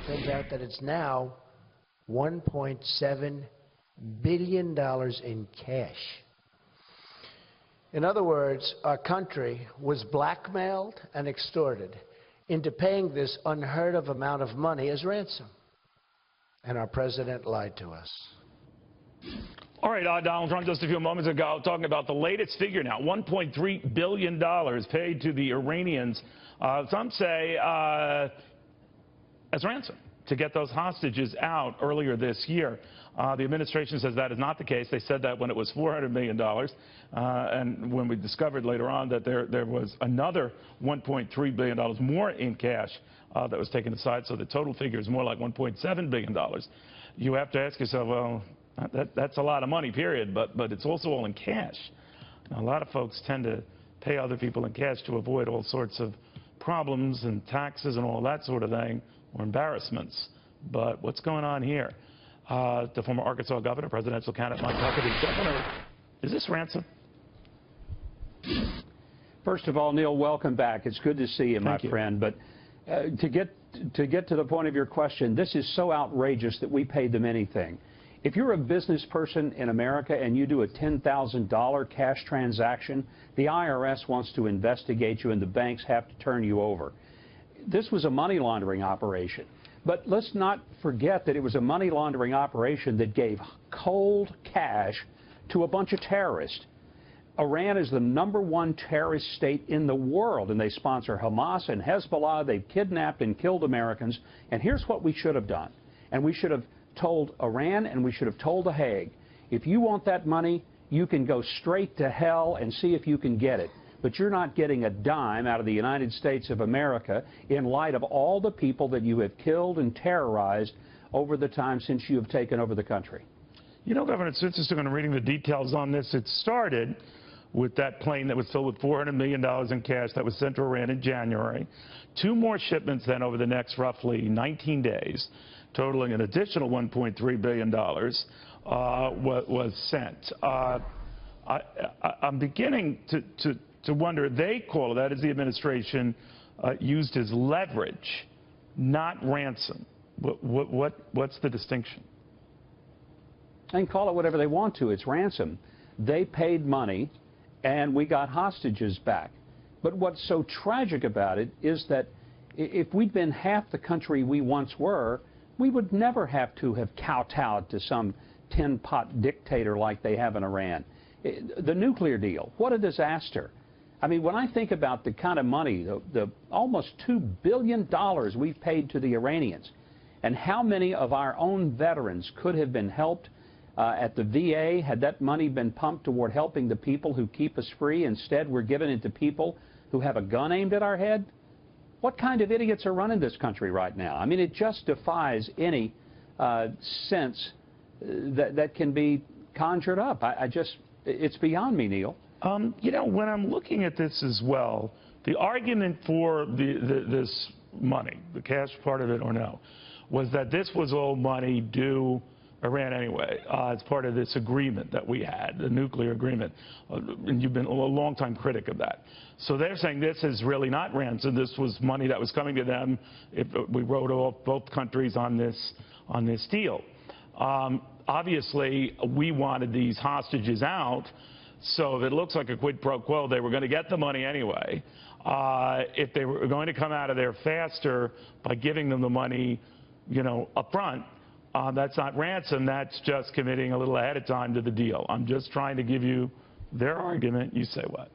turns out that it's now $1.7 billion in cash. In other words, our country was blackmailed and extorted into paying this unheard of amount of money as ransom. And our president lied to us. All right, Donald Trump just a few moments ago talking about the latest figure now, $1.3 billion paid to the Iranians, some say as ransom, to get those hostages out earlier this year. The administration says that is not the case. They said that when it was $400 million, and when we discovered later on that there was another $1.3 billion more in cash that was taken aside, so the total figure is more like $1.7 billion. You have to ask yourself, well, that's a lot of money, period, but it's also all in cash. Now, a lot of folks tend to pay other people in cash to avoid all sorts of problems and taxes and all that sort of thing, or embarrassments. But what's going on here? The former Arkansas governor, presidential candidate Mike Huckabee. Governor, is this ransom? First of all, Neil, welcome back. It's good to see you, my friend. But to get to the point of your question, this is so outrageous that we paid them anything. If you're a business person in America and you do a $10,000 cash transaction, the IRS wants to investigate you and the banks have to turn you over. This was a money laundering operation. But let's not forget that it was a money laundering operation that gave cold cash to a bunch of terrorists. Iran is the #1 terrorist state in the world, and they sponsor Hamas and Hezbollah. They've kidnapped and killed Americans. And here's what we should have done. And we should have told Iran and we should have told The Hague, if you want that money, you can go straight to hell and see if you can get it. But you're not getting a dime out of the United States of America in light of all the people that you have killed and terrorized over the time since you have taken over the country. You know, Governor, it's interesting in reading the details on this. It started with that plane that was filled with $400 million in cash that was sent to Iran in January. 2 more shipments then over the next roughly 19 days, totaling an additional $1.3 billion, was sent. I'm beginning to wonder, they call it, that is the administration, used as leverage, not ransom. What's the distinction? They can call it whatever they want to. It's ransom. They paid money, and we got hostages back. But what's so tragic about it is that if we'd been half the country we once were, we would never have to have kowtowed to some tin-pot dictator like they have in Iran. The nuclear deal, what a disaster. I mean, when I think about the kind of money, the almost $2 billion we've paid to the Iranians, and how many of our own veterans could have been helped at the VA had that money been pumped toward helping the people who keep us free. Instead, we're giving it to people who have a gun aimed at our head. What kind of idiots are running this country right now? I mean, it just defies any sense that can be conjured up. It's beyond me, Neil. You know, when I'm looking at this as well, the argument for this money, the cash part of it or no, was that this was all money due Iran anyway, as part of this agreement that we had, the nuclear agreement. And you've been a long-time critic of that. So they're saying this is really not ransom. This was money that was coming to them if we wrote off both countries on this deal. Obviously, we wanted these hostages out, so if it looks like a quid pro quo, they were going to get the money anyway. If they were going to come out of there faster by giving them the money, you know, up front, that's not ransom. That's just committing a little ahead of time to the deal. I'm just trying to give you their argument. You say what?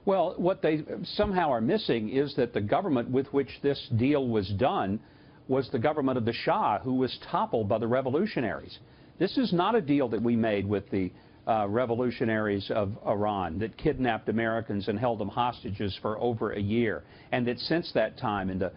Well, what they somehow are missing is that the government with which this deal was done was the government of the Shah, who was toppled by the revolutionaries. This is not a deal that we made with the revolutionaries of Iran that kidnapped Americans and held them hostages for over a year, and that since that time, in the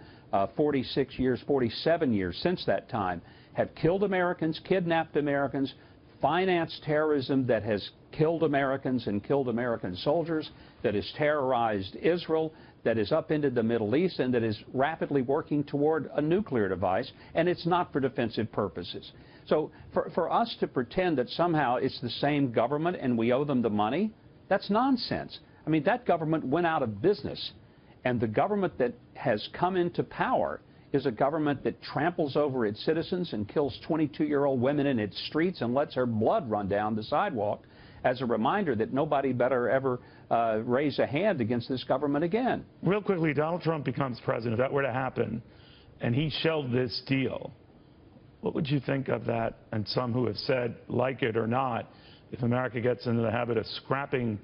46 years, 47 years since that time, have killed Americans, kidnapped Americans, financed terrorism that has killed Americans and killed American soldiers, that has terrorized Israel, that is up into the Middle East, and that is rapidly working toward a nuclear device, and it's not for defensive purposes. So for us to pretend that somehow it's the same government and we owe them the money, that's nonsense. I mean, that government went out of business, and the government that has come into power is a government that tramples over its citizens and kills 22-year-old women in its streets and lets her blood run down the sidewalk as a reminder that nobody better ever raise a hand against this government again. Real quickly, Donald Trump becomes president. If that were to happen, and he shelved this deal, what would you think of that? And some who have said, like it or not, if America gets into the habit of scrapping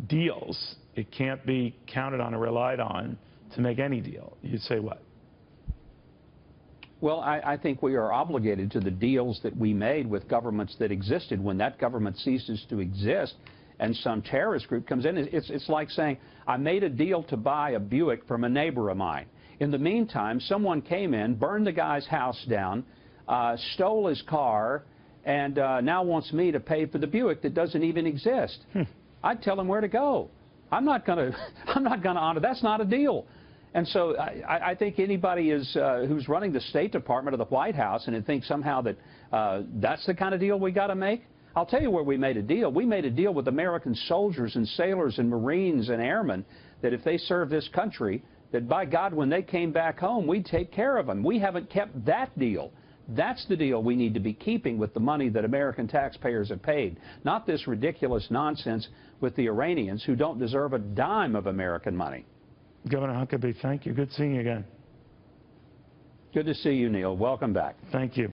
deals, it can't be counted on or relied on to make any deal. You'd say what? Well, I think we are obligated to the deals that we made with governments that existed. When that government ceases to exist and some terrorist group comes in, it's like saying, I made a deal to buy a Buick from a neighbor of mine. In the meantime, someone came in, burned the guy's house down, stole his car, and now wants me to pay for the Buick that doesn't even exist. I'd tell him where to go. I'm not going to honor. That's not a deal. And so I think anybody who's running the State Department or the White House and thinks somehow that that's the kind of deal we got to make. I'll tell you where we made a deal. We made a deal with American soldiers and sailors and Marines and airmen that if they serve this country, that by God, when they came back home, we'd take care of them. We haven't kept that deal. That's the deal we need to be keeping with the money that American taxpayers have paid, not this ridiculous nonsense with the Iranians who don't deserve a dime of American money. Governor Huckabee, thank you. Good seeing you again. Good to see you, Neil. Welcome back. Thank you.